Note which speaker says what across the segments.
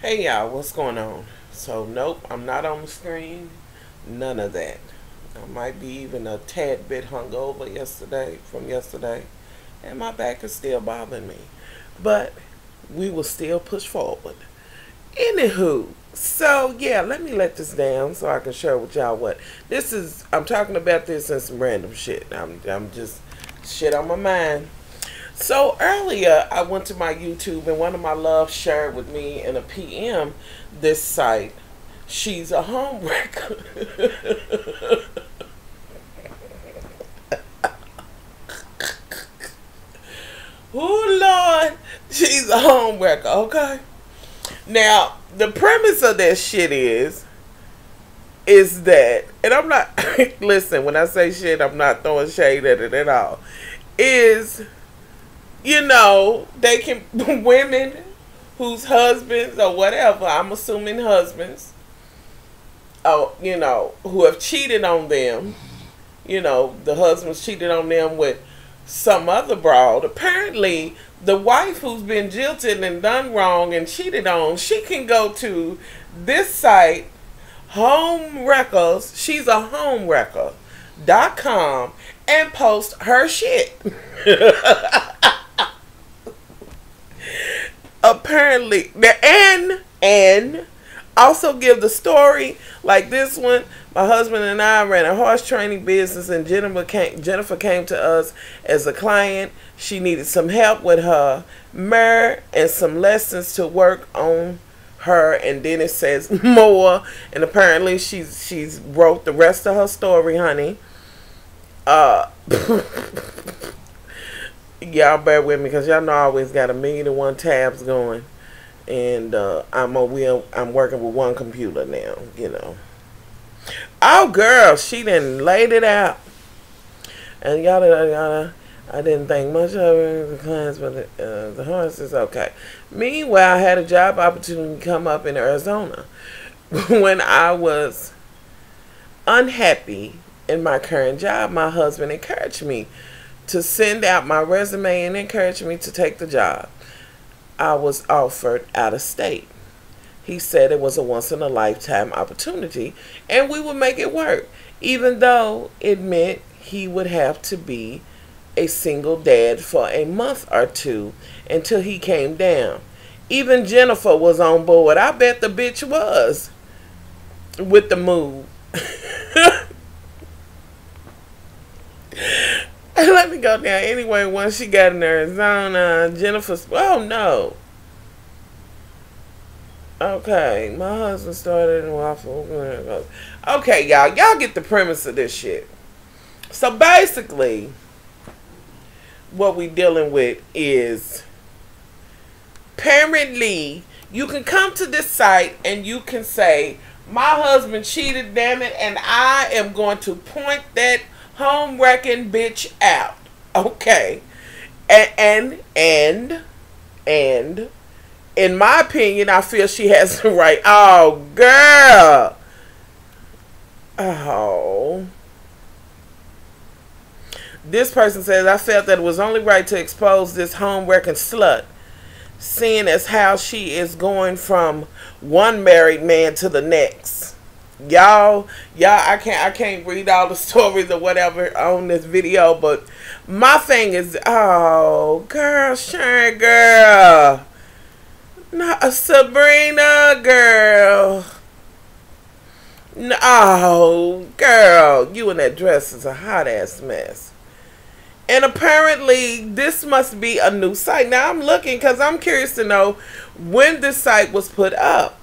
Speaker 1: Hey y'all, what's going on? So nope, I'm not on the screen. None of that. I might be even a tad bit hungover from yesterday, and my back is still bothering me. But we will still push forward. Anywho, so yeah, let me let this down so I can share with y'all what this is. I'm talking about this and some random shit. I'm just shit on my mind. So earlier, I went to my YouTube and one of my loves shared with me in a PM this site. She's a homewrecker. Oh Lord, she's a homewrecker. Okay. Now the premise of that shit is that, and I'm not listen when I say shit, I'm not throwing shade at it at all. Is they can, women whose husbands or whatever, I'm assuming husbands, who have cheated on them, the husbands cheated on them with some other broad. Apparently, the wife who's been jilted and done wrong and cheated on, she can go to this site, Home Wreckers, she's a homewrecker.com, and post her shit. Apparently, and also give the story like this one. My husband and I ran a horse training business, and Jennifer came to us as a client. She needed some help with her mare and some lessons to work on her, and then it says more, and apparently she's wrote the rest of her story, honey. Y'all bear with me because y'all know I always got 1,000,001 tabs going, and I'm working with one computer now. Oh girl, she done laid it out, and yada. I didn't think much of the clients, but the horse is okay. Meanwhile, I had a job opportunity come up in Arizona when I was unhappy in my current job. My husband encouraged me to send out my resume and encouraged me to take the job. I was offered out of state. He said it was a once-in-a-lifetime opportunity and we would make it work, even though it meant he would have to be a single dad for a month or two until he came down. Even Jennifer was on board. I bet the bitch was with the move. Let me go down. Anyway, once she got in Arizona, Jennifer's, oh no. Okay, my husband started in waffle. Okay, y'all get the premise of this shit. So basically, what we dealing with is, apparently, you can come to this site and you can say, my husband cheated, damn it, and I am going to point that home wrecking bitch out. Okay. And in my opinion, I feel she has the right. Oh girl. Oh. This person says, I felt that it was only right to expose this home wrecking slut, seeing as how she is going from one married man to the next. Y'all, I can't read all the stories or whatever on this video, but my thing is, oh girl, Sharon girl, not Sabrina girl, no girl, you in that dress is a hot ass mess. And apparently this must be a new site. Now I'm looking because I'm curious to know when this site was put up.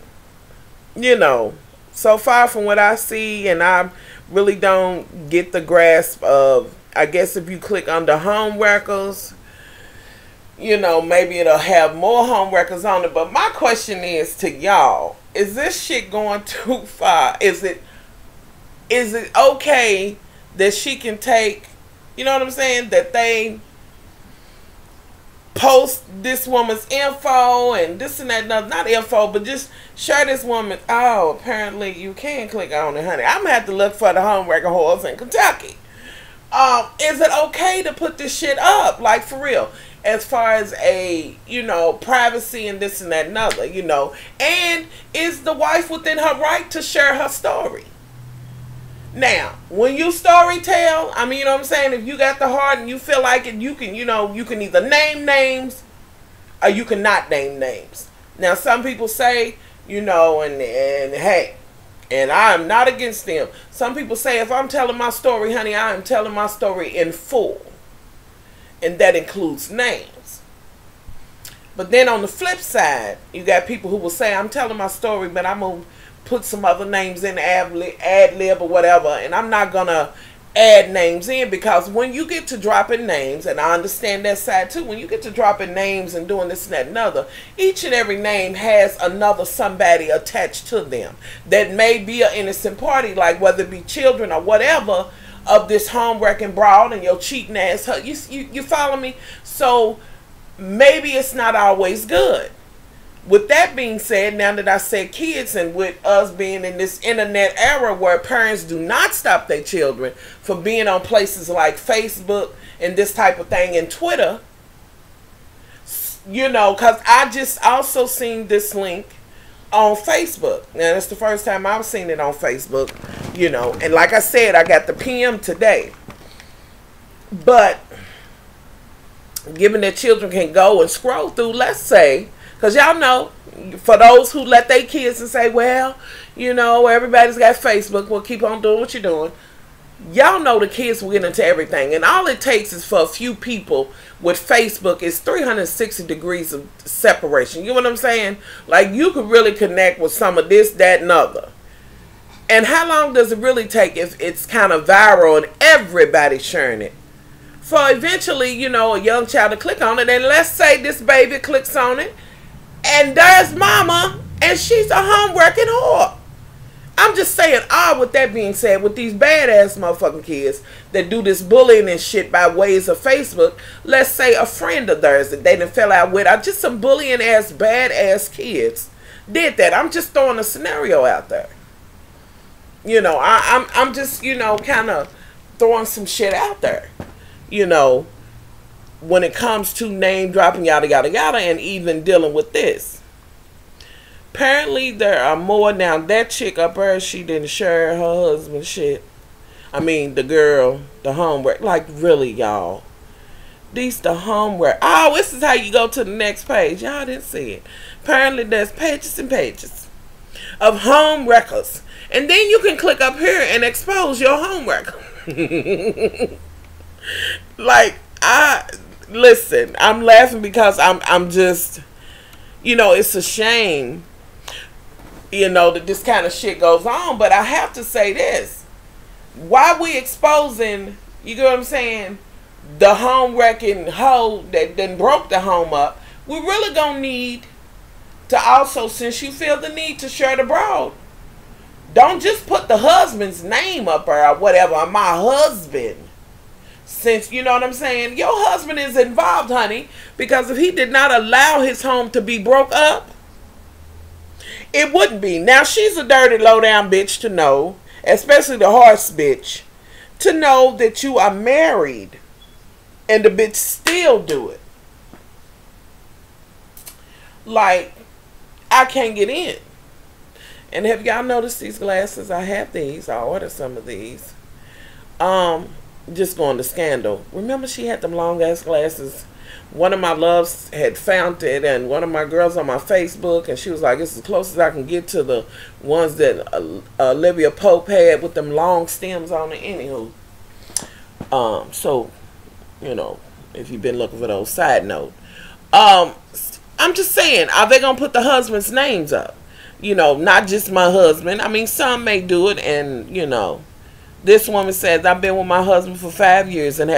Speaker 1: So far from what I see, and I really don't get the grasp of, I guess if you click on the home wreckers, maybe it'll have more home wreckers on it. But my question is to y'all, is this shit going too far? Is it okay that she can take, you know what I'm saying, that they post this woman's info and this and that, not info, but just share this woman. Oh, apparently you can click on it, honey. I'm gonna have to look for the home wrecker horse in Kentucky. Is it okay to put this shit up? Like, for real. As far as a, privacy and this and that and other, And is the wife within her right to share her story? Now, when you story tell, I mean, you know what I'm saying? If you got the heart and you feel like it, you can, you can either name names or you can not name names. Now, some people say, and hey, and I am not against them. Some people say, if I'm telling my story, honey, I am telling my story in full. And that includes names. But then on the flip side, you got people who will say, I'm telling my story, but I'm going to put some other names in, ad lib or whatever. And I'm not going to add names in, because when you get to dropping names, and I understand that side too, when you get to dropping names and doing this and that and other, each and every name has another somebody attached to them that may be an innocent party, like whether it be children or whatever, of this home wrecking broad and your cheating ass. You follow me? So maybe it's not always good. With that being said, now that I said kids, and with us being in this internet era where parents do not stop their children from being on places like Facebook and this type of thing, and Twitter, because I just also seen this link on Facebook. Now, it's the first time I've seen it on Facebook, and like I said, I got the PM today. But given that children can go and scroll through, let's say, because y'all know, for those who let their kids and say, well, everybody's got Facebook, well, keep on doing what you're doing. Y'all know the kids will get into everything. And all it takes is for a few people with Facebook is 360 degrees of separation. You know what I'm saying? Like, you could really connect with some of this, that, and other. And how long does it really take if it's kind of viral and everybody's sharing it? For eventually, a young child to click on it. And let's say this baby clicks on it, and there's mama, and she's a home-wrecking whore. I'm just saying, with that being said, with these badass motherfucking kids that do this bullying and shit by ways of Facebook, let's say a friend of theirs that they done fell out with, just some bullying ass, badass kids did that. I'm just throwing a scenario out there. I'm just, kind of throwing some shit out there. When it comes to name dropping, yada, yada, yada, and even dealing with this. Apparently, there are more. Now, that chick up there, she didn't share her husband's shit. I mean, the girl, the homework. Like, really, y'all. The homework. Oh, this is how you go to the next page. Y'all didn't see it. Apparently, there's pages and pages of home wreckers. And then you can click up here and expose your homework. Like, listen, I'm laughing because I'm just, it's a shame, that this kind of shit goes on. But I have to say this. Why we exposing, you get what I'm saying, the home wrecking hoe that done broke the home up, we really gonna need to also, since you feel the need to share the broad, don't just put the husband's name up or whatever, my husband. Since, you know what I'm saying, your husband is involved, honey, because if he did not allow his home to be broke up, it wouldn't be. Now, she's a dirty, low-down bitch to know, especially the horse bitch, to know that you are married and the bitch still do it. Like, I can't get in. And have y'all noticed these glasses? I have these. I ordered some of these. Just going to Scandal. Remember she had them long ass glasses? One of my loves had found it, and one of my girls on my Facebook, and she was like, it's as close as I can get to the ones that Olivia Pope had with them long stems on it. Anywho. So, if you've been looking for those, side note. I'm just saying, are they going to put the husband's names up? Not just my husband. I mean, some may do it, and, this woman says, I've been with my husband for 5 years and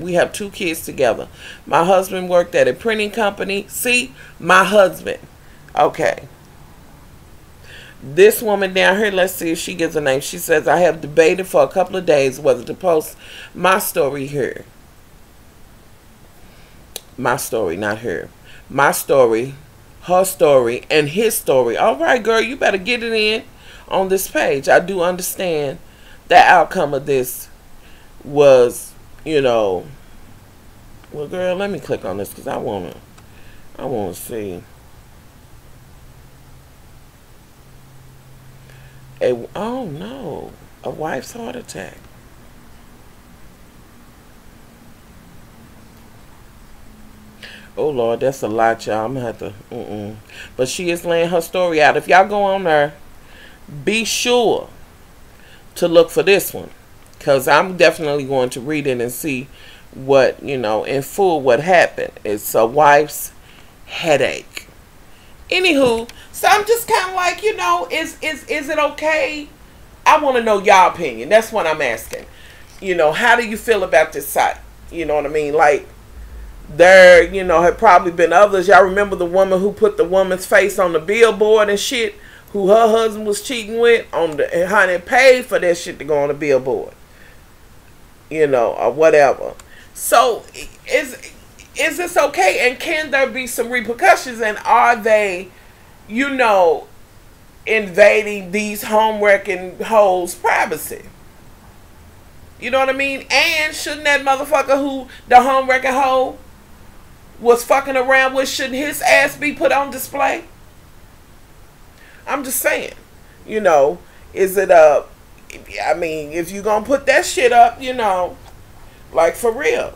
Speaker 1: we have 2 kids together. My husband worked at a printing company. See, my husband. Okay. This woman down here, let's see if she gives a name. She says, I have debated for a couple of days whether to post my story here. My story, not her. My story, her story, and his story. All right, girl, you better get it in on this page. I do understand the outcome of this was, you know, well, girl, let me click on this because I wanna see. Oh no, a wife's heart attack. Oh Lord, that's a lot, y'all. I'm gonna have to. But she is laying her story out. If y'all go on there, be sure to look for this one, cause I'm definitely going to read it and see what, in full what happened. It's a wife's headache. Anywho, so I'm just kind of like, is it okay? I want to know y'all opinion. That's what I'm asking. How do you feel about this site? You know what I mean? Like, there, had probably been others. Y'all remember the woman who put the woman's face on the billboard and shit, who her husband was cheating with, and honey paid for that shit to go on the billboard, or whatever. So is this okay? And can there be some repercussions? And are they, invading these home wrecking hoes' privacy? You know what I mean? And shouldn't that motherfucker who the home wrecking hoe was fucking around with, shouldn't his ass be put on display? I'm just saying, is it if you gonna put that shit up, like for real,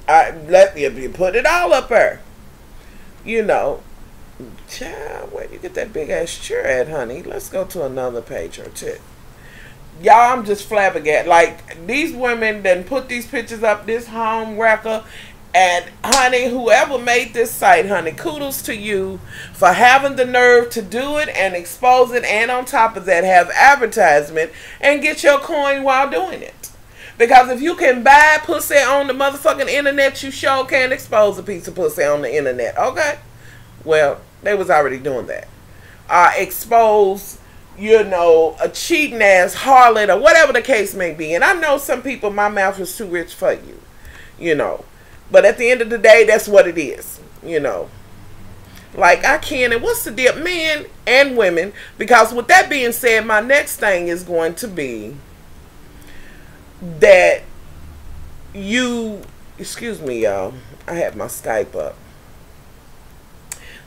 Speaker 1: let you put it all up there, Child, where you get that big ass chair at, honey? Let's go to another page or two. Y'all, I'm just flabbergasted. Like, these women then put these pictures up, this home wrecker, and honey, whoever made this site, honey, kudos to you for having the nerve to do it and expose it, and on top of that, have advertisement and get your coin while doing it. Because if you can buy pussy on the motherfucking internet, you sure can't expose a piece of pussy on the internet, okay? Well, they was already doing that. Expose, a cheating ass harlot or whatever the case may be. And I know some people, my mouth is too rich for you, But at the end of the day, that's what it is, Like, I can't, and what's the deal, men and women? Because with that being said, my next thing is going to be that excuse me, y'all. I have my Skype up.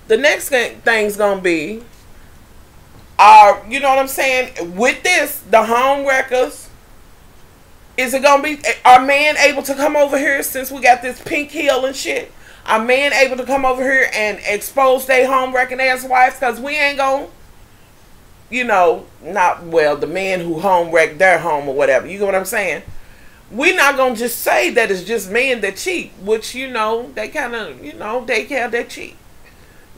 Speaker 1: The next thing's gonna be, you know what I'm saying? With this, the home wreckers, is it gonna be, are men able to come over here since we got this pink heel and shit? Are men able to come over here and expose their home wrecking ass wives? Because we ain't gonna, the men who home wreck their home or whatever. You get what I'm saying? We're not gonna just say that it's just men that cheat, which, they kind of, they cheat.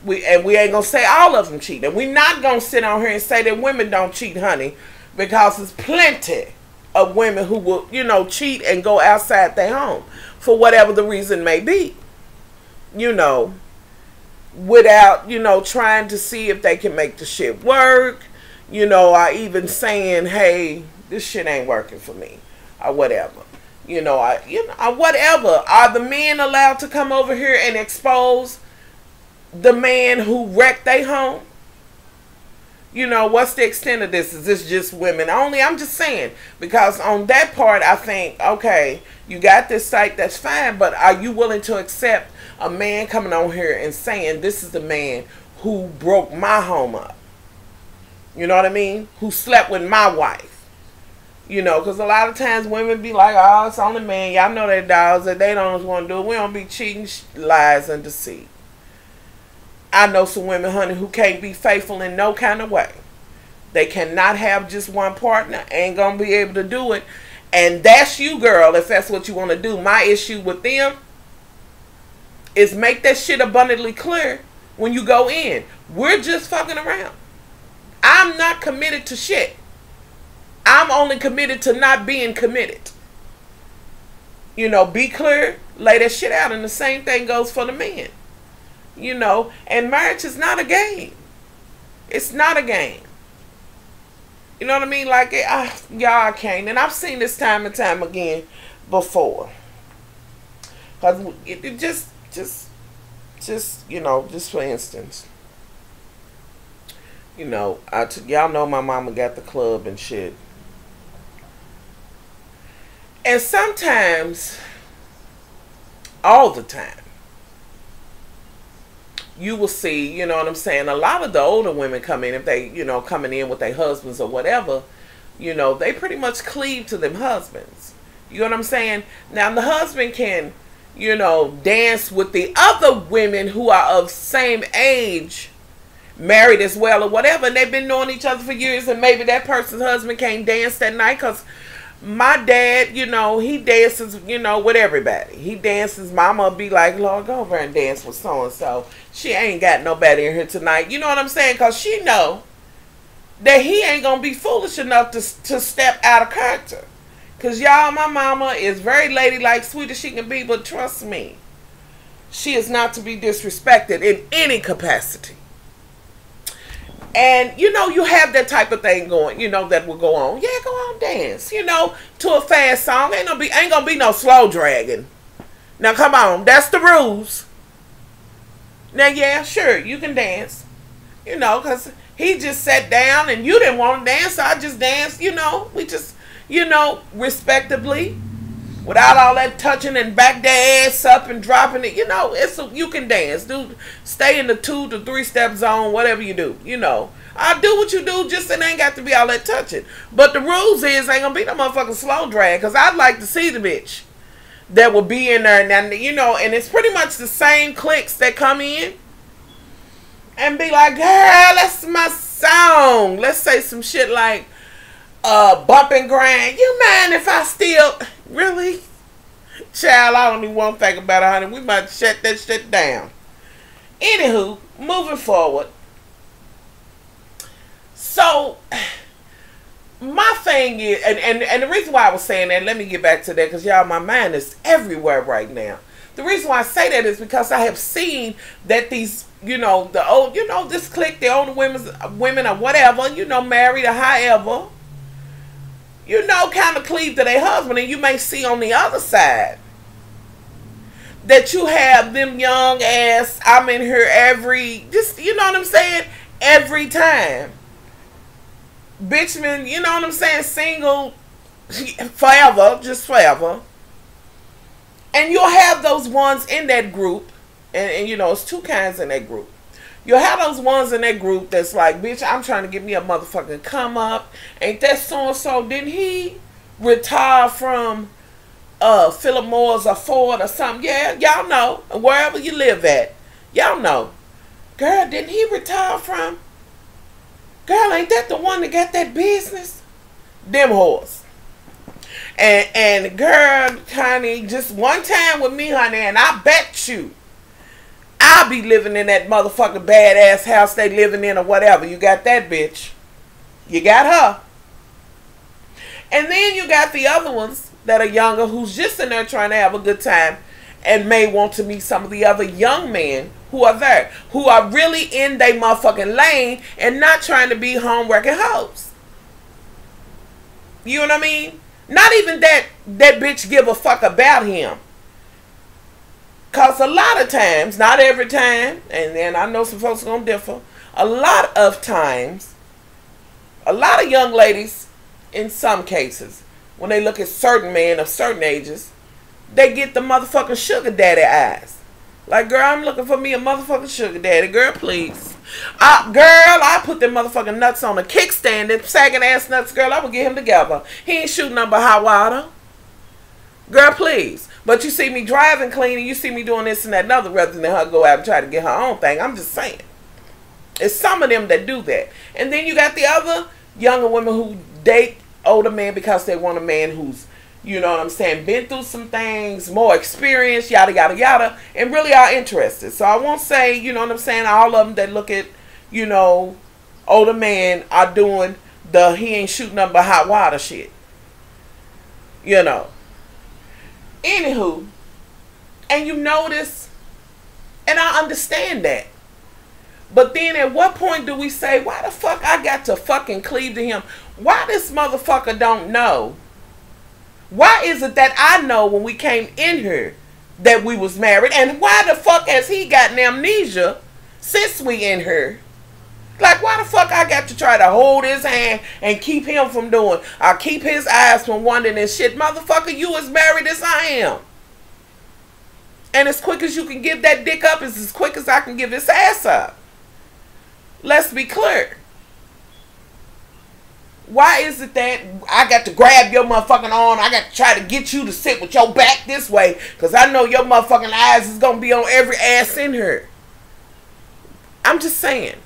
Speaker 1: We ain't gonna say all of them cheat, and we're not gonna sit on here and say that women don't cheat, honey, because there's plenty of women who will, cheat and go outside their home for whatever the reason may be, without, trying to see if they can make the shit work, or even saying, hey, this shit ain't working for me, or whatever. Whatever. Are the men allowed to come over here and expose the man who wrecked their home? What's the extent of this? Is this just women only? I'm just saying, because on that part, I think, okay, you got this site, that's fine, but are you willing to accept a man coming on here and saying, this is the man who broke my home up? You know what I mean? Who slept with my wife? Because a lot of times women be like, oh, it's only men. Y'all know that dogs, that they don't want to do it. We don't be cheating, lies, and deceit. I know some women, honey, who can't be faithful in no kind of way. They cannot have just one partner. Ain't going to be able to do it. And that's you, girl, if that's what you want to do. My issue with them is make that shit abundantly clear when you go in. We're just fucking around. I'm not committed to shit. I'm only committed to not being committed. Be clear, lay that shit out. And the same thing goes for the men. And marriage is not a game. It's not a game. You know what I mean? Like, y'all can't. And I've seen this time and time again before. Because it just for instance, y'all know my mama got the club and shit. And sometimes, all the time, you will see, you know what I'm saying, a lot of the older women come in, if they, you know, coming in with their husbands or whatever, you know, they pretty much cleave to them husbands. You know what I'm saying? Now, the husband can, you know, dance with the other women who are of same age, married as well or whatever, and they've been knowing each other for years, and maybe that person's husband can't dance that night because my dad, you know, he dances, you know, with everybody. He dances. Mama be like, Lord, go over and dance with so-and-so. She ain't got nobody in here tonight. You know what I'm saying? Because she know that he ain't going to be foolish enough to step out of character. Because, y'all, my mama is very ladylike, sweet as she can be, but trust me, she is not to be disrespected in any capacity. And, you know, you have that type of thing going, you know, that will go on. Yeah, go on, dance, you know, to a fast song. Ain't gonna be no slow dragging. Now, come on, that's the rules. Now, yeah, sure, you can dance, you know, because he just sat down and you didn't want to dance, so I just danced, you know. We just, you know, respectably, without all that touching and back their ass up and dropping it. You know, you can dance. Dude, stay in the 2 to 3 step zone, whatever you do. You know, I do what you do, just it ain't got to be all that touching. But the rules is ain't gonna be no motherfucking slow drag, because I'd like to see the bitch that will be in there. And, you know, and it's pretty much the same clicks that come in and be like, girl, that's my song. Let's say some shit like, bump and grind. You mind if I still... Really? Child, I don't even want to think about it, honey. We might shut that shit down. Anywho, moving forward. So, my thing is, and the reason why I was saying that, let me get back to that, because y'all, my mind is everywhere right now. The reason why I say that is because I have seen that these, you know, the old, you know, this clique, the older women or whatever, you know, married or however, you know, kind of cleave to their husband. And you may see on the other side that you have them young ass, I'm in here just, you know what I'm saying, every time. Bitchmen, you know what I'm saying, single forever, just forever. And you'll have those ones in that group, and you know, it's 2 kinds in that group. You'll have those ones in that group that's like, bitch, I'm trying to get me a motherfucking come up. Ain't that so-and-so? Didn't he retire from Philip Morris or Ford or something? Yeah, y'all know. Wherever you live at, y'all know. Girl, didn't he retire from? Girl, ain't that the one that got that business? Them whores. And girl, honey, just one time with me, honey, and I bet you I'll be living in that motherfucking badass house they living in or whatever. You got that bitch. You got her. And then you got the other ones that are younger who's just in there trying to have a good time and may want to meet some of the other young men who are there, who are really in their motherfucking lane and not trying to be home working hoes. You know what I mean? Not even that bitch give a fuck about him. Because a lot of times, not every time, and I know some folks are going to differ, a lot of times, a lot of young ladies, in some cases, when they look at certain men of certain ages, they get the motherfucking sugar daddy eyes. Like, girl, I'm looking for me a motherfucking sugar daddy. Girl, please. Girl, I put them motherfucking nuts on a kickstand, them sagging ass nuts, girl, I would get him together. He ain't shooting number hot water. Girl, please. But you see me driving clean and you see me doing this and that and other rather than her go out and try to get her own thing. I'm just saying. It's some of them that do that. And then you got the other younger women who date older men because they want a man who's, you know what I'm saying, been through some things, more experienced, yada, yada, yada, and really are interested. So I won't say, you know what I'm saying, all of them that look at, you know, older men are doing the he ain't shooting up but hot water shit. You know. Anywho, and you notice, and I understand that. But then at what point do we say, why the fuck I got to fucking cleave to him? Why this motherfucker don't know? Why is it that I know when we came in here that we was married? And why the fuck has he gotten amnesia since we in here Like, why the fuck I got to try to hold his hand and keep him from doing, or keep his eyes from wondering and shit? Motherfucker, you as married as I am. And as quick as you can give that dick up is as quick as I can give his ass up. Let's be clear. Why is it that I got to grab your motherfucking arm? I got to try to get you to sit with your back this way, because I know your motherfucking eyes is going to be on every ass in here. I'm just saying.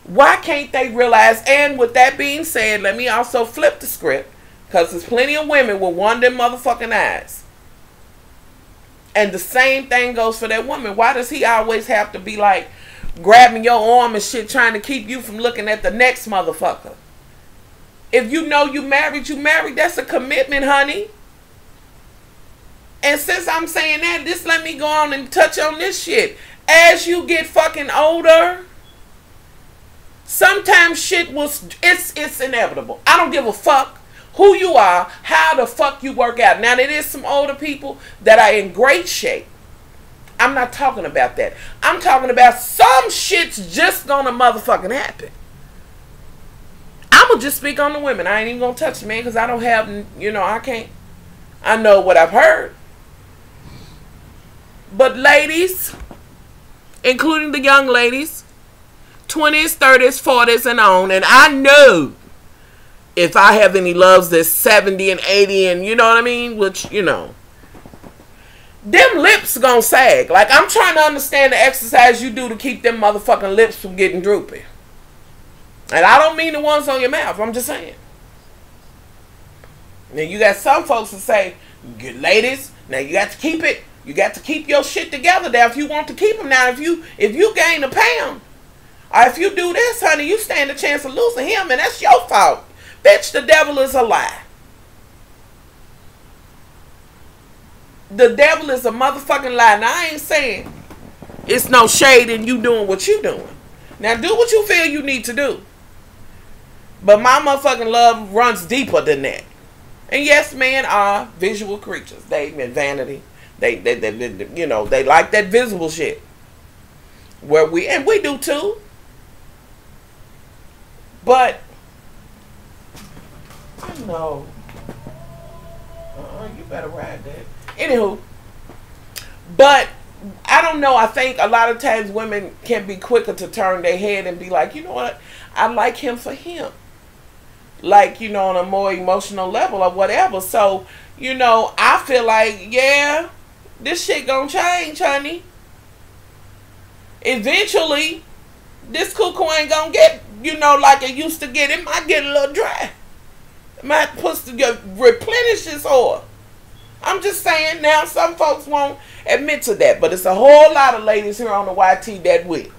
Speaker 1: Why can't they realize? And with that being said, let me also flip the script, because there's plenty of women with one of them motherfucking eyes. And the same thing goes for that woman. Why does he always have to be like grabbing your arm and shit, trying to keep you from looking at the next motherfucker? If you know you married, you married. That's a commitment, honey. And since I'm saying that, just let me go on and touch on this shit. As you get fucking older, sometimes shit it's inevitable. I don't give a fuck who you are, how the fuck you work out. Now, there is some older people that are in great shape. I'm not talking about that. I'm talking about some shit's just gonna motherfucking happen. I'm gonna just speak on the women. I ain't even gonna touch the man, because I don't have, I can't. I know what I've heard. But ladies, including the young ladies, 20s, 30s, 40s, and on, and I know if I have any loves that's 70 and 80 and you know what I mean, which, them lips gonna sag. Like, I'm trying to understand the exercise you do to keep them motherfucking lips from getting droopy. And I don't mean the ones on your mouth. I'm just saying. Now, you got some folks that say, ladies, now you got to keep it. You got to keep your shit together now if you want to keep them. Now, if you gain a pound, or if you do this, honey, you stand a chance of losing him, and that's your fault. Bitch, the devil is a lie. The devil is a motherfucking lie. Now, I ain't saying it's no shade in you doing what you doing. Now, do what you feel you need to do. But my motherfucking love runs deeper than that. And yes, men are visual creatures. They in vanity. They like that visible shit. And we do too. But I know. You better ride that. Anywho. But I don't know. I think a lot of times women can be quicker to turn their head and be like, you know what? I like him for him. Like, on a more emotional level or whatever. So, I feel like, yeah, this shit gonna change, honey. Eventually, this cuckoo ain't gonna get, like it used to get. It might get a little dry. It might replenish this oil. I'm just saying. Now, some folks won't admit to that, but it's a whole lot of ladies here on the YT that will.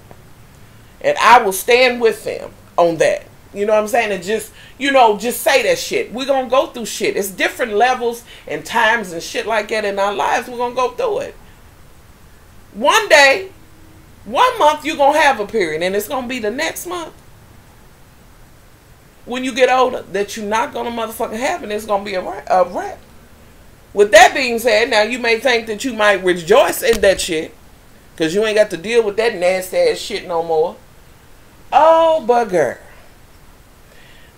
Speaker 1: And I will stand with them on that. You know what I'm saying? And just, just say that shit. We're going to go through shit. It's different levels and times and shit like that in our lives. We're going to go through it. One day, 1 month, you're going to have a period. And it's going to be the next month, when you get older, that you're not going to motherfucking have. And it's going to be a wrap. With that being said, now you may think that you might rejoice in that shit, because you ain't got to deal with that nasty ass shit no more. Oh, but girl.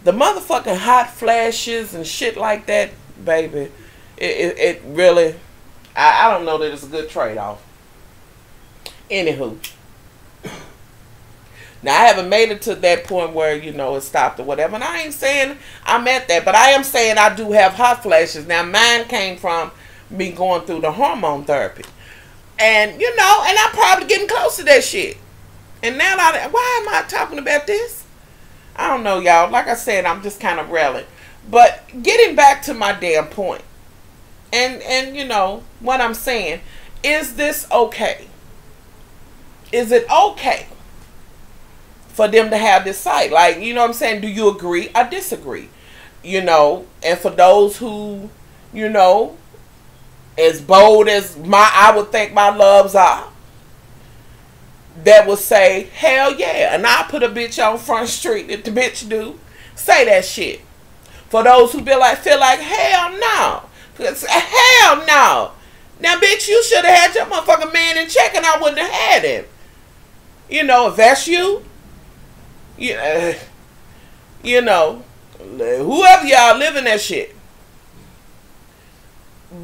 Speaker 1: The motherfucking hot flashes and shit like that, baby, it really, I don't know that it's a good trade-off. Anywho. Now, I haven't made it to that point where, it stopped or whatever. And I ain't saying I'm at that, but I am saying I do have hot flashes. Now, mine came from me going through the hormone therapy. And, and I'm probably getting close to that shit. And now, why am I talking about this? I don't know, y'all. Like I said, I'm just kind of railing. But getting back to my damn point. And what I'm saying. Is this okay? Is it okay for them to have this site? Like, what I'm saying? Do you agree or disagree? And for those who, as bold as I would think my loves are, that would say, hell yeah, and I put a bitch on Front Street if the bitch do. Say that shit. For those who feel like, hell no. Hell no. Now, bitch, you should have had your motherfucking man in check and I wouldn't have had him. If that's you, You, you know, whoever y'all living that shit.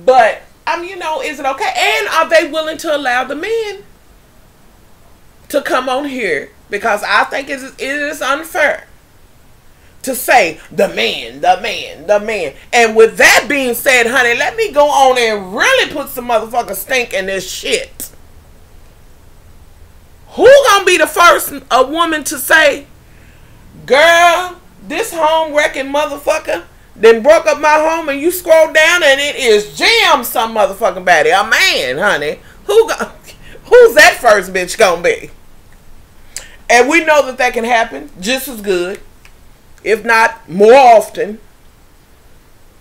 Speaker 1: But you know, is it okay? And are they willing to allow the men to come on here? Because I think it is unfair to say the man, the man, the man. And with that being said, honey, let me go on and really put some motherfucking stink in this shit. Who gonna be the first a woman to say, girl, this home wrecking motherfucker then broke up my home, and you scroll down and it is Jam some motherfucking body. A man, honey. Who's that first bitch gonna be? And we know that can happen just as good, if not more often.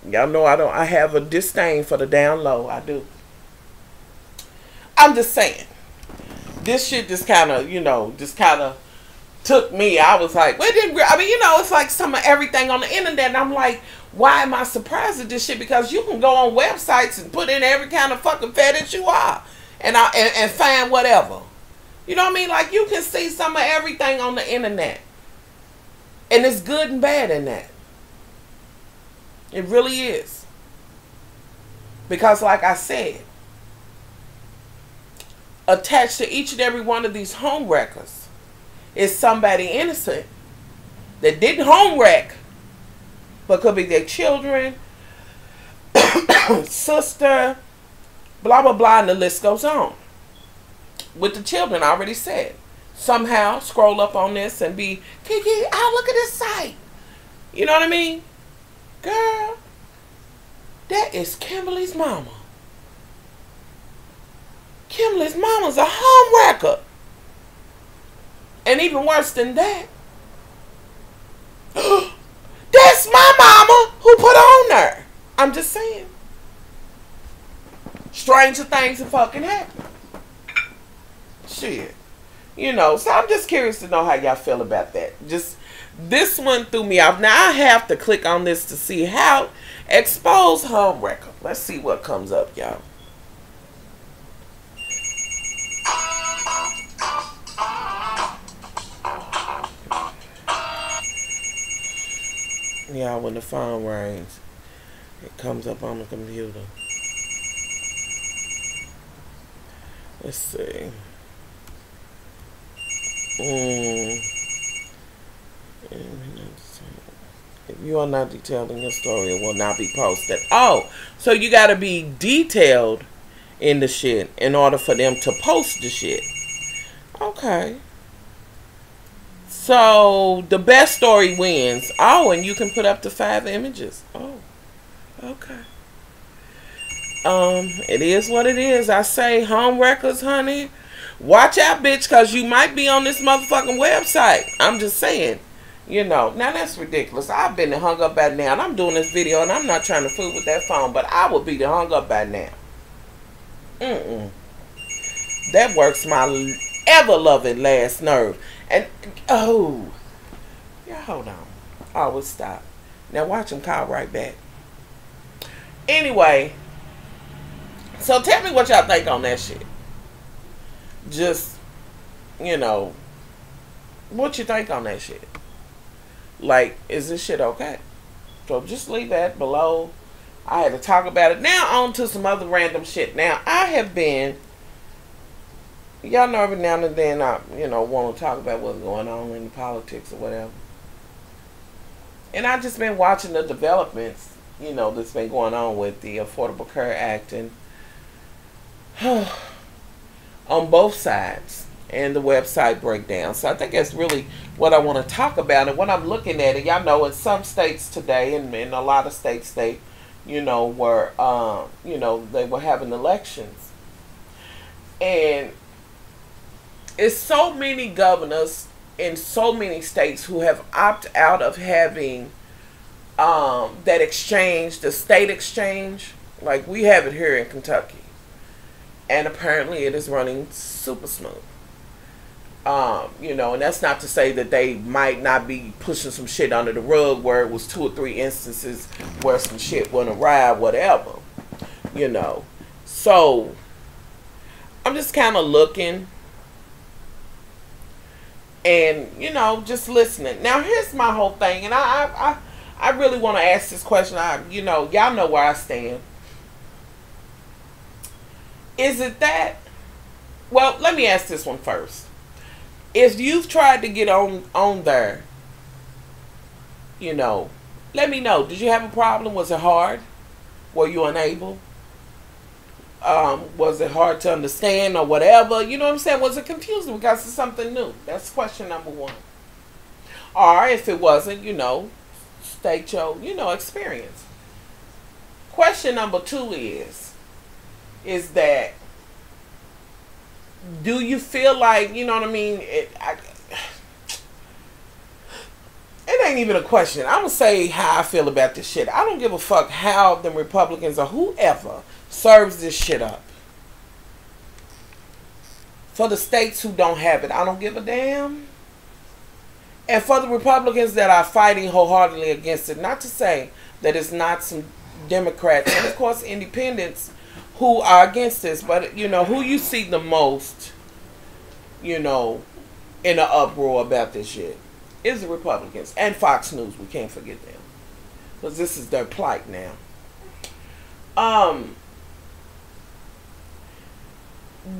Speaker 1: Y'all know I have a disdain for the down low. I do. I'm just saying. This shit just kind of, took me. I was like, it's like some of everything on the internet. And I'm like, why am I surprised at this shit? Because you can go on websites and put in every kind of fucking fetish you are. And find whatever. You know what I mean? Like, you can see some of everything on the internet. And it's good and bad in that. It really is. Because like I said, attached to each and every one of these home wreckers is somebody innocent that didn't home wreck, but could be their children, sister, blah, blah, blah, and the list goes on. With the children, I already said. Somehow scroll up on this and be, Kiki, look at this site. You know what I mean? Girl, that is Kimberly's mama. Kimberly's mama's a home wrecker. And even worse than that, that's my mama who put on there. I'm just saying. Stranger things have fucking happened. Shit. You know, so I'm just curious to know how y'all feel about that. Just, this one threw me off. Now I have to click on this to see how exposed home wrecker. Let's see what comes up, y'all. Yeah, when the phone rings, it comes up on the computer. Let's see. If you are not detailed in your story, it will not be posted. Oh, so you gotta be detailed in the shit in order for them to post the shit. Okay. So the best story wins. Oh, and you can put up to 5 images. Oh, okay. It is what it is. I say, home wreckers, honey, watch out, bitch, because you might be on this motherfucking website. I'm just saying. You know, now that's ridiculous. I've been hung up by now, and I'm doing this video, and I'm not trying to fool with that phone, but I would be hung up by now. That works my ever-loving last nerve. And, oh. Yeah, hold on. I will stop. Now watch him call right back. Anyway. So tell me what y'all think on that shit. Just, you know, what you think on that shit. Like, is this shit okay? So just leave that below. I had to talk about it. Now on to some other random shit. Now, I have been, y'all know every now and then I, want to talk about what's going on in politics or whatever. And I've just been watching the developments, that's been going on with the Affordable Care Act and on both sides. And the website breakdown. So I think that's really what I want to talk about. And when I'm looking at it, y'all know in some states today, and in a lot of states, they, were, they were having elections. And it's so many governors in so many states who have opted out of having that exchange, the state exchange. Like we have it here in Kentucky. And apparently it is running super smooth. And that's not to say that they might not be pushing some shit under the rug where it was 2 or 3 instances where some shit went awry, whatever, So, I'm just kind of looking and just listening. Now here's my whole thing, and I really want to ask this question. Y'all know where I stand. Is it that? Well, let me ask this one first. If you've tried to get on there, let me know. Did you have a problem? Was it hard? Were you unable? Was it hard to understand or whatever? You know what I'm saying? Was it confusing because it's something new? That's question number one. Or if it wasn't, state your, experience. Question number two is that, do you feel like, you know what I mean? It ain't even a question. I'm going to say how I feel about this shit. I don't give a fuck how the Republicans or whoever serves this shit up. For the states who don't have it, I don't give a damn. And for the Republicans that are fighting wholeheartedly against it, not to say that it's not some Democrats and of course independents who are against this, but who you see the most, in an uproar about this shit is the Republicans and Fox News. We can't forget them because this is their plight now.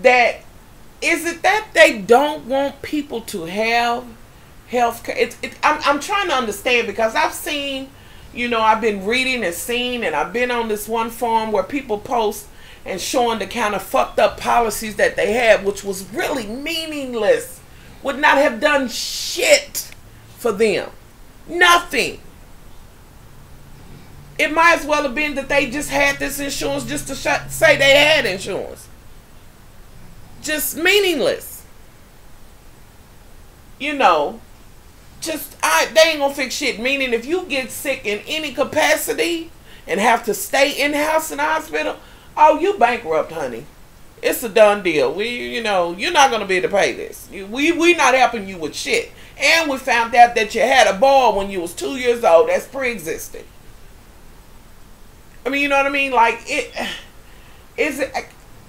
Speaker 1: That is it that they don't want people to have health care? I'm trying to understand because I've seen, I've been reading and seeing, and I've been on this one forum where people post and showing the kind of fucked up policies that they had, which was really meaningless, would not have done shit for them. Nothing. It might as well have been that they just had this insurance just to say they had insurance. Just meaningless. They ain't gonna fix shit. Meaning if you get sick in any capacity and have to stay in-house in the hospital, oh, you bankrupt, honey. It's a done deal. You're not gonna be able to pay this. We not helping you with shit. And we found out that you had a ball when you was 2 years old. That's pre-existing. I mean, you know what I mean? Like,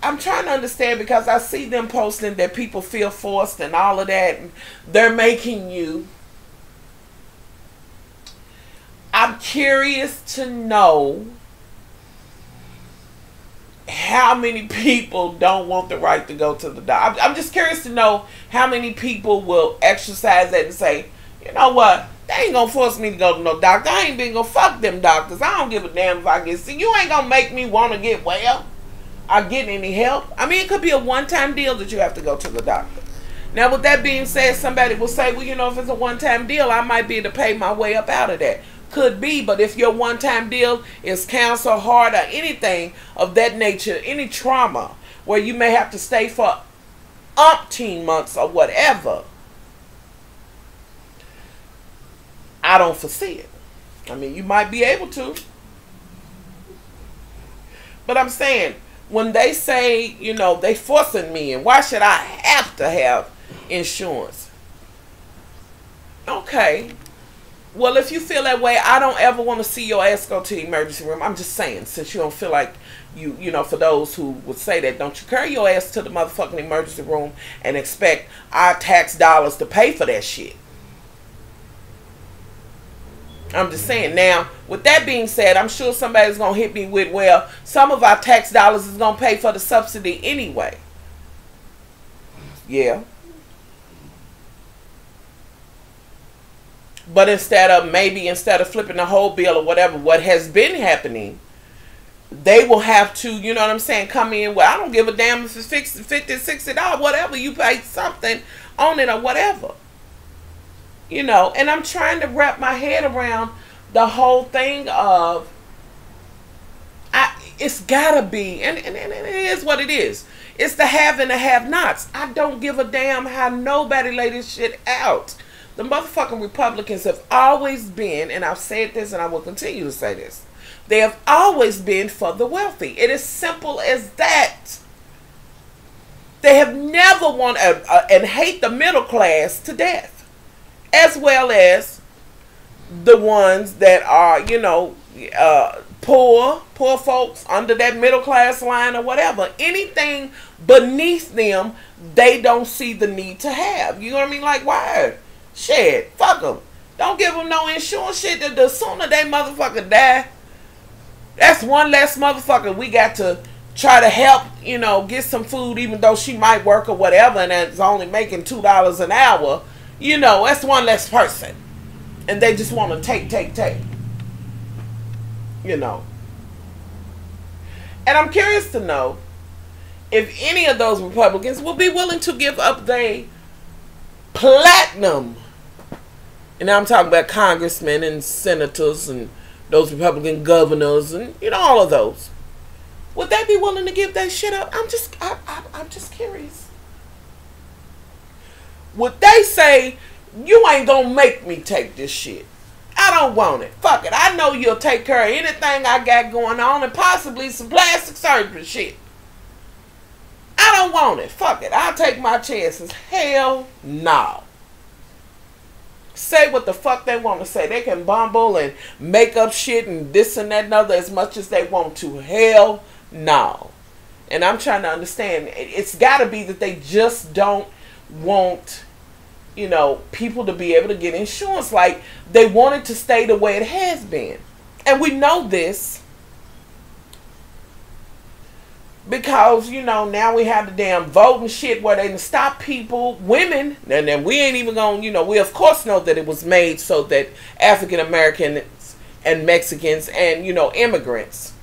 Speaker 1: I'm trying to understand because I see them posting that people feel forced and all of that. And they're making you. I'm curious to know how many people don't want the right to go to the doctor. I'm just curious to know how many people will exercise that and say, you know what? They ain't gonna force me to go to no doctor. I ain't been gonna fuck them doctors. I don't give a damn if I get sick. You ain't gonna make me want to get well or get any help. I mean, it could be a one-time deal that you have to go to the doctor. Now, with that being said, somebody will say, well, if it's a one-time deal, I might be able to pay my way up out of that. Could be, but if your one-time deal is cancer, heart, or anything of that nature, any trauma where you may have to stay for umpteen months or whatever, I don't foresee it. I mean, you might be able to. But I'm saying, when they say, they forcing me, and why should I have to have insurance? Okay. Well, if you feel that way, I don't ever want to see your ass go to the emergency room. I'm just saying, since you don't feel like for those who would say that, don't you carry your ass to the motherfucking emergency room and expect our tax dollars to pay for that shit. I'm just saying. Now, with that being said, I'm sure somebody's going to hit me with, well, some of our tax dollars is going to pay for the subsidy anyway. Yeah. But instead of flipping the whole bill or whatever, what has been happening, they will have to, come in. Well, I don't give a damn if it's $50, $60, whatever. You pay something on it or whatever. And I'm trying to wrap my head around the whole thing of, it's gotta be, and it is what it is. It's the have and the have-nots. I don't give a damn how nobody lay this shit out. The motherfucking Republicans have always been, and I've said this and I will continue to say this, they have always been for the wealthy. It is simple as that. They have never wanted and hate the middle class to death, as well as the ones that are, poor folks under that middle class line or whatever. Anything beneath them, they don't see the need to have. You know what I mean? Like, why? Shit, fuck them. Don't give them no insurance shit. The sooner they motherfucker die, that's one less motherfucker we got to try to help, you know, get some food, even though she might work or whatever and it's only making $2 an hour. You know, that's one less person. And they just want to take. You know. And I'm curious to know if any of those Republicans will be willing to give up their platinum. And I'm talking about congressmen and senators and those Republican governors and, you know, all of those. Would they be willing to give that shit up? I'm just curious. Would they say, you ain't gonna make me take this shit? I don't want it. Fuck it. I know you'll take care of anything I got going on and possibly some plastic surgery shit. I don't want it. Fuck it. I'll take my chances. Hell no. Say what the fuck they want to say. They can bumble and make up shit and this and that and other as much as they want to. Hell no. And I'm trying to understand. It's got to be that they just don't want, you know, people to be able to get insurance. Like, they want it to stay the way it has been. And we know this because, you know, now we have the damn voting shit where they can stop people, women, and then we ain't even gonna, you know, we of course know that it was made so that African Americans and Mexicans and, you know, immigrants,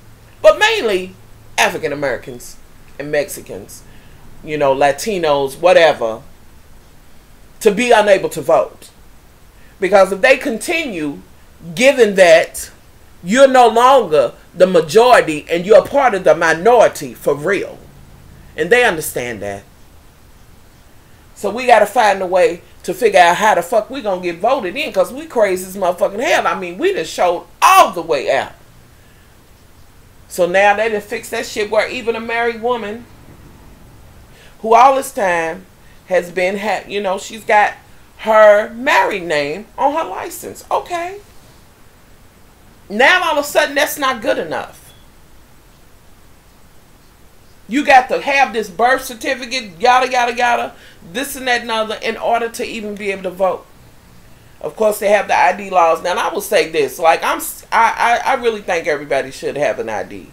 Speaker 1: but mainly African Americans and Mexicans, you know, Latinos, whatever, to be unable to vote. Because if they continue, given that you're no longer the majority and you're a part of the minority for real. And they understand that. So we got to find a way to figure out how the fuck we going to get voted in, because we crazy as motherfucking hell. I mean, we done showed all the way out. So now they done fix that shit where even a married woman who all this time has been, you know, she's got her married name on her license. Okay. Now all of a sudden that's not good enough. You got to have this birth certificate, yada, yada, yada, this and that and other, in order to even be able to vote. Of course, they have the ID laws. Now, and I will say this, like, I really think everybody should have an ID,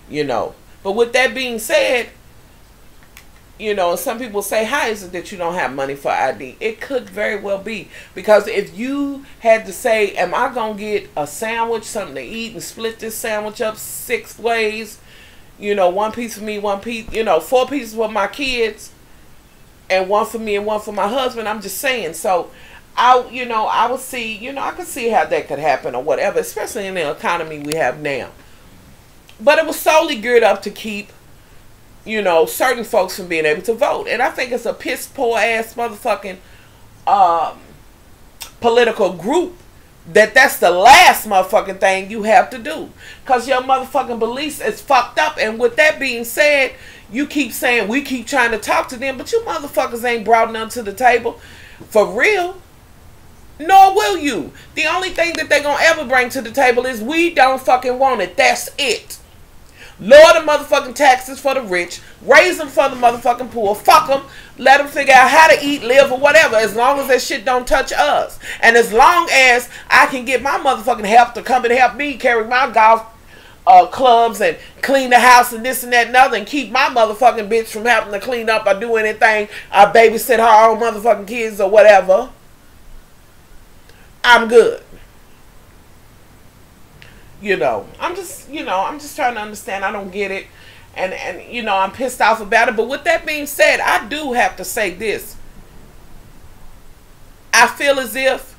Speaker 1: you know. But with that being said, you know, some people say, how is it that you don't have money for ID? It could very well be. Because if you had to say, am I going to get a sandwich, something to eat, and split this sandwich up 6 ways, you know, 1 piece for me, 1 piece, you know, 4 pieces for my kids, and 1 for me and 1 for my husband, I'm just saying. So, I would see, you know, I could see how that could happen or whatever, especially in the economy we have now. But it was solely geared up to keep, you know, certain folks from being able to vote. And I think it's a piss poor ass motherfucking political group that's the last motherfucking thing you have to do. Because your motherfucking beliefs is fucked up. And with that being said, you keep saying we keep trying to talk to them, but you motherfuckers ain't brought none to the table. For real. Nor will you. The only thing that they're going to ever bring to the table is we don't fucking want it. That's it. Lower the motherfucking taxes for the rich. Raise them for the motherfucking poor. Fuck them. Let them figure out how to eat, live, or whatever. As long as that shit don't touch us. And as long as I can get my motherfucking help to come and help me carry my golf clubs and clean the house and this and that and other, and keep my motherfucking bitch from having to clean up or do anything, or babysit her own motherfucking kids or whatever, I'm good. You know, I'm just trying to understand. I don't get it. And you know, I'm pissed off about it. But with that being said, I do have to say this. I feel as if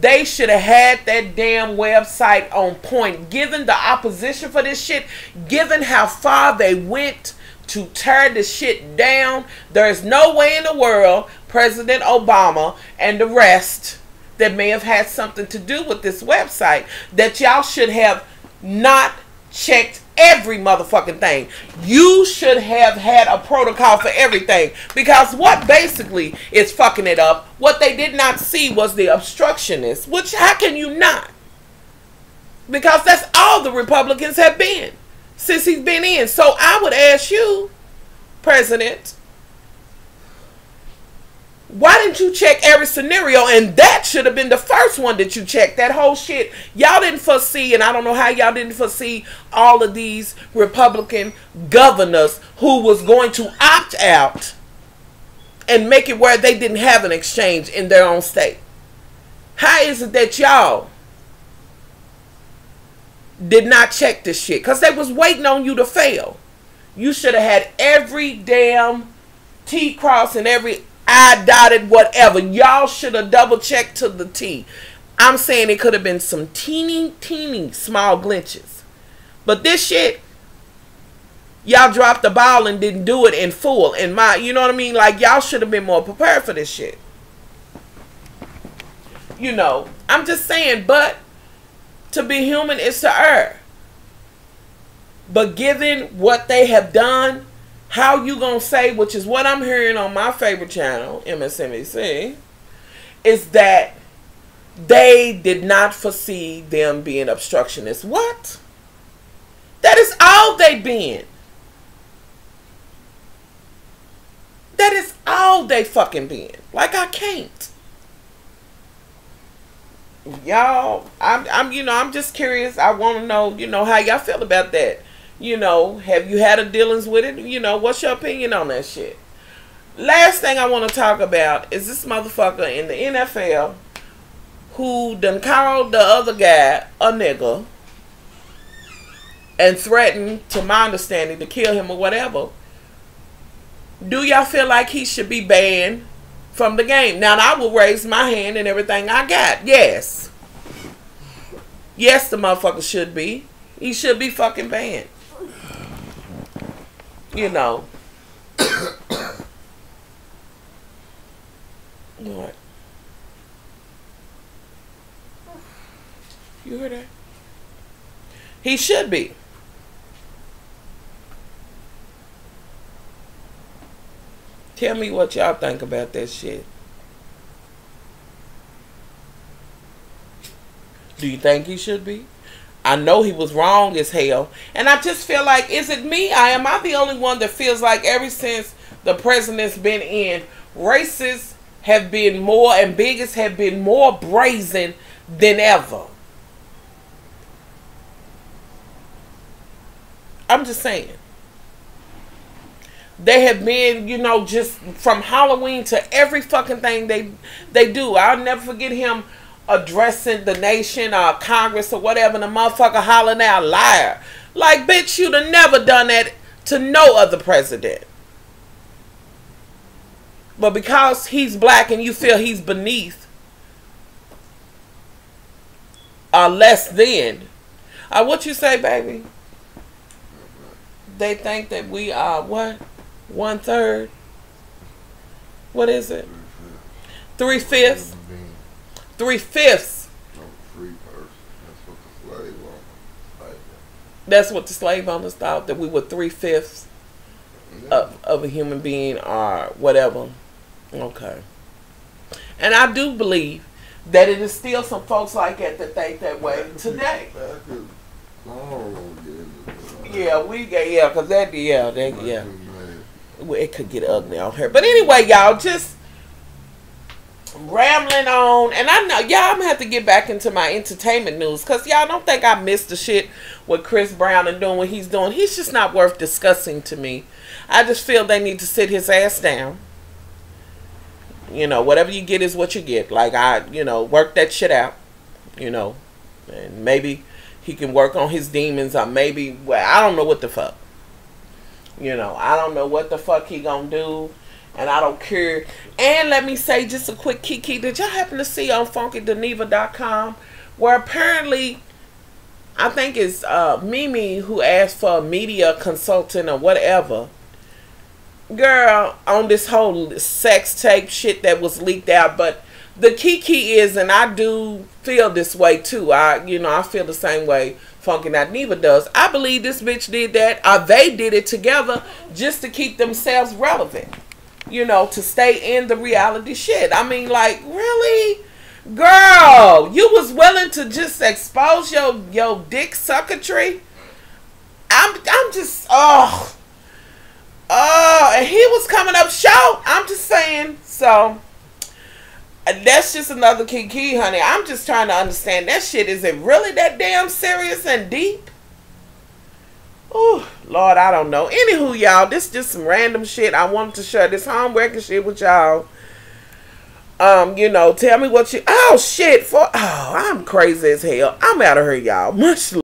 Speaker 1: they should have had that damn website on point. Given the opposition for this shit, given how far they went to tear this shit down, there is no way in the world President Obama and the rest that may have had something to do with this website, that y'all should have not checked every motherfucking thing. You should have had a protocol for everything. Because what basically is fucking it up, what they did not see was the obstructionist. Which, how can you not? Because that's all the Republicans have been since he's been in. So I would ask you, President, why didn't you check every scenario? And that should have been the first one that you checked. That whole shit. Y'all didn't foresee, and I don't know how y'all didn't foresee all of these Republican governors who was going to opt out and make it where they didn't have an exchange in their own state. How is it that y'all did not check this shit? Because they was waiting on you to fail. You should have had every damn T cross and every I dotted, whatever. Y'all should have double checked to the T. I'm saying it could have been some teeny small glitches. But this shit, y'all dropped the ball and didn't do it in full. In my, you know what I mean? Like, y'all should have been more prepared for this shit. You know, I'm just saying, but to be human is to err. But given what they have done, how you gonna say, which is what I'm hearing on my favorite channel, MSNBC, is that they did not foresee them being obstructionists. What? That is all they been. That is all they fucking been. Like, I can't. Y'all, I'm just curious. I want to know, how y'all feel about that. Have you had a dealings with it? What's your opinion on that shit? Last thing I want to talk about is this motherfucker in the NFL who done called the other guy a nigga and threatened, to my understanding, to kill him or whatever. Do y'all feel like he should be banned from the game? Now, I will raise my hand and everything I got. Yes. Yes, the motherfucker should be. He should be fucking banned. What? You heard that? He should be. Tell me what y'all think about that shit. Do you think he should be? I know he was wrong as hell. And I just feel like, is it me? Am I the only one that feels like ever since the president's been in, racists have been more and bigots have been more brazen than ever? I'm just saying. They have been, just from Halloween to every fucking thing they do. I'll never forget him addressing the nation or Congress or whatever, and the motherfucker hollering out, liar. Like, bitch, you'd have never done that to no other president. But because he's black and you feel he's beneath or less than, what you say, baby? They think that we are what? 1/3? What is it? 3/5? 3/5. That's what the slave owners thought, that we were 3/5 of a human being or whatever. Okay. And I do believe that it is still some folks like that that think that way today. It could get ugly out here. But anyway, y'all, just rambling on. And I know, y'all, I'm going to have to get back into my entertainment news. Because y'all don't think I missed the shit with Chris Brown and doing what he's doing. He's just not worth discussing to me. I just feel they need to sit his ass down. Whatever you get is what you get. Like, work that shit out. And maybe he can work on his demons, or maybe, well, I don't know what the fuck. I don't know what the fuck he gonna do, and I don't care. And let me say just a quick kiki. Did y'all happen to see on FunkyDeneva.com where apparently, I think it's Mimi who asked for a media consultant or whatever, girl, on this whole sex tape shit that was leaked out. But the kiki is, and I do feel this way too. I feel the same way Funky.Neva does. I believe this bitch did that, or they did it together just to keep themselves relevant. To stay in the reality shit. I mean, like, really? Girl, you was willing to just expose your dick suckertree. I'm just and he was coming up short. I'm just saying. So that's just another kiki, honey. I'm just trying to understand that shit. Is it really that damn serious and deep? Oh, Lord, I don't know. Anywho, y'all, this just some random shit. I wanted to share this homewrecking shit with y'all. You know, tell me what you... Oh, shit. I'm crazy as hell. I'm out of here, y'all. Much love.